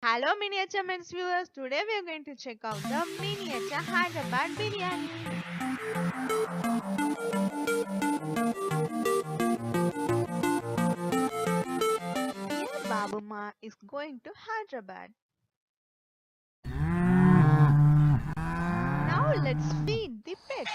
Hello miniature men's viewers, today we are going to check out the miniature Hyderabad biryani. Here Babuma is going to Hyderabad. Now let's feed the pet.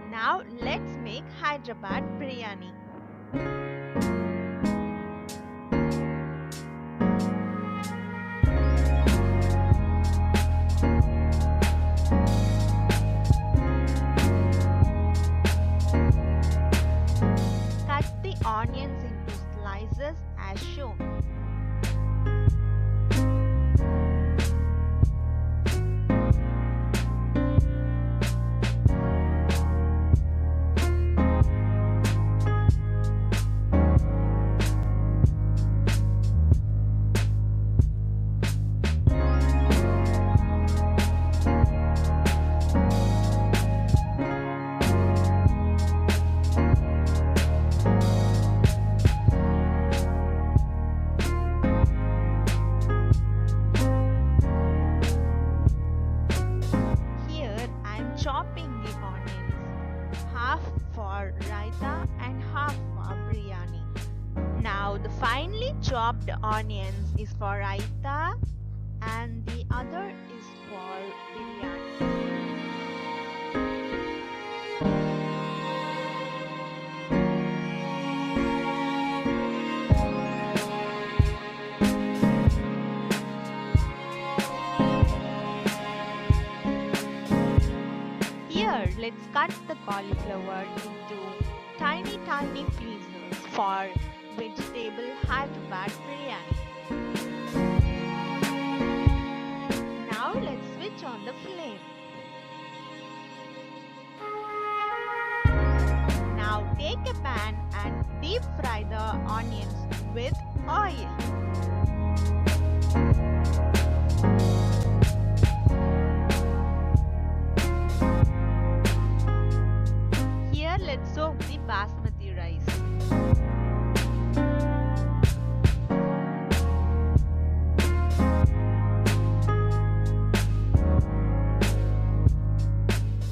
Now let's make Hyderabad biryani. Cut the onions into slices as shown. Here I am chopping the onions, half for raita and half for biryani. Now the finely chopped onions is for raita and the other is for biryani. Here, let's cut the cauliflower into tiny pieces for vegetable Hyderabad biryani. Now let's switch on the flame. Now take a pan and deep fry the onions with oil. Here let's soak the basmati rice.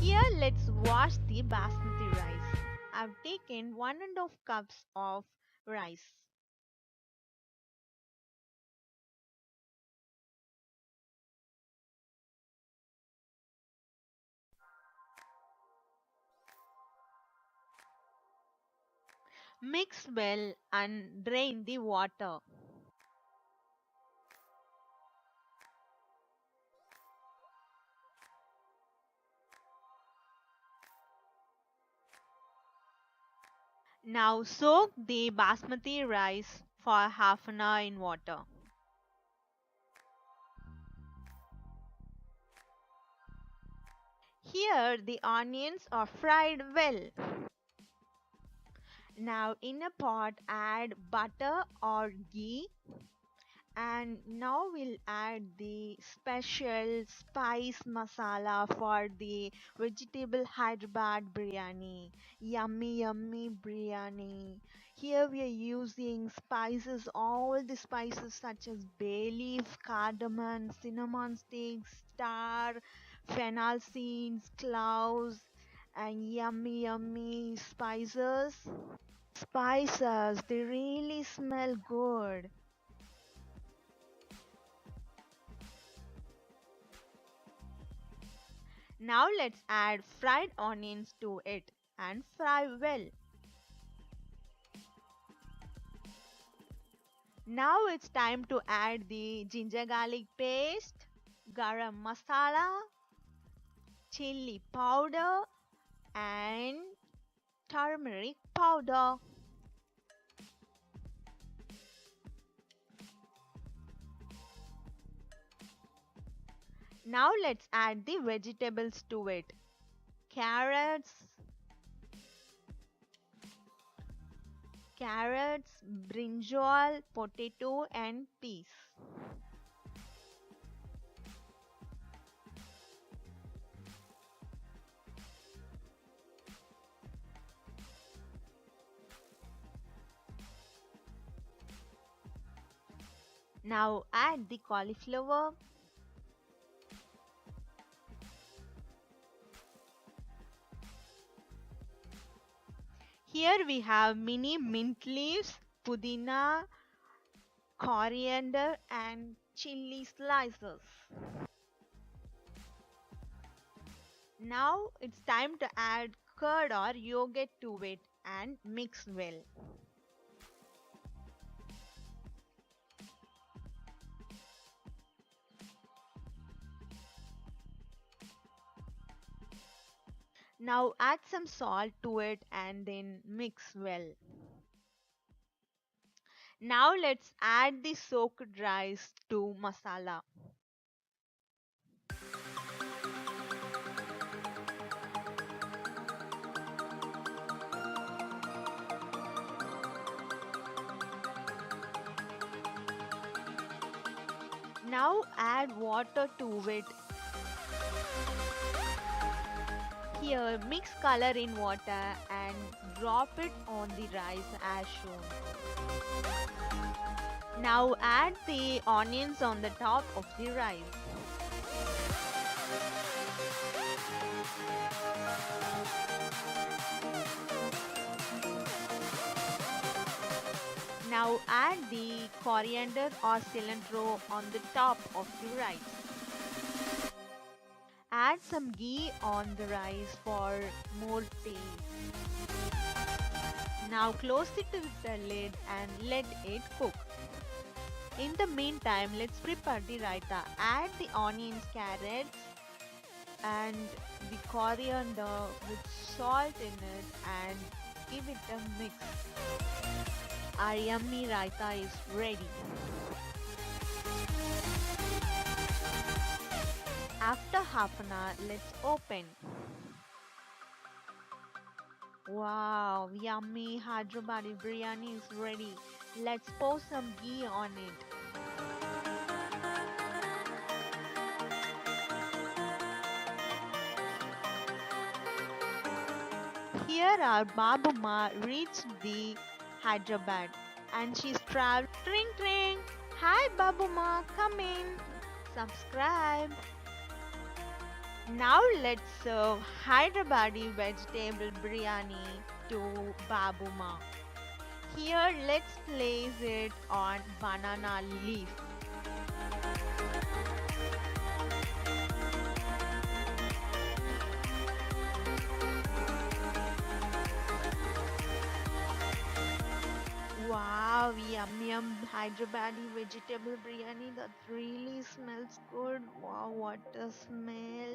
Here let's wash the basmati rice. I've taken 1½ cups of rice. Mix well and drain the water. Now soak the basmati rice for half an hour in water. Here the onions are fried well. Now in a pot add butter or ghee, and now we'll add the special spice masala for the vegetable Hyderabad biryani. Yummy biryani. Here we are using spices, all the spices such as bay leaf, cardamom, cinnamon sticks, star, fennel seeds, cloves, and yummy spices. Spices, they really smell good. Now let's add fried onions to it and fry well. Now it's time to add the ginger garlic paste, garam masala, chili powder and turmeric powder. Now let's add the vegetables to it. Carrots, carrots, brinjal, potato, and peas. Now add the cauliflower. Here we have mini mint leaves, pudina, coriander, and chili slices. Now it's time to add curd or yogurt to it and mix well. Now add some salt to it and then mix well. Now let's add the soaked rice to masala. Now add water to it. Here mix color in water and drop it on the rice as shown. Now add the onions on the top of the rice. Now add the coriander or cilantro on the top of the rice. Add some ghee on the rice for more taste. Now close it with the lid and let it cook. In the meantime, let's prepare the raita. Add the onions, carrots and the coriander with salt in it and give it a mix. Our yummy raita is ready. After half an hour, let's open. Wow, yummy Hyderabadi biryani is ready. Let's pour some ghee on it. Here our Babuma reached the Hyderabad and she's traveled. Tring tring. Hi Babuma, come in. Subscribe. Now let's serve Hyderabadi vegetable biryani to Babuma. Here let's place it on banana leaf. Wow, yum yum Hyderabadi vegetable biryani. That really smells good. Wow, what a smell.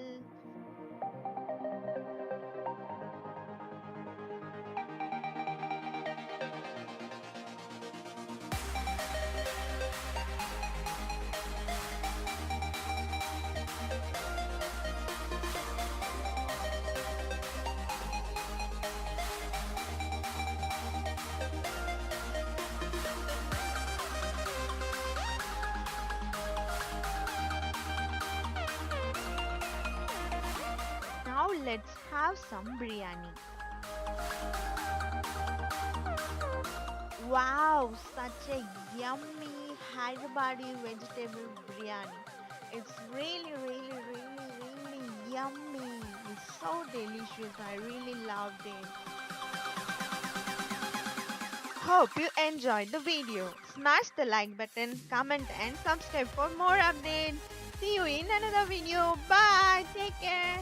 Now let's have some biryani. Wow, such a yummy Hyderabadi vegetable biryani. It's really yummy. It's so delicious. I really loved it. Hope you enjoyed the video. Smash the like button, comment and subscribe for more updates. See you in another video. Bye. Take care.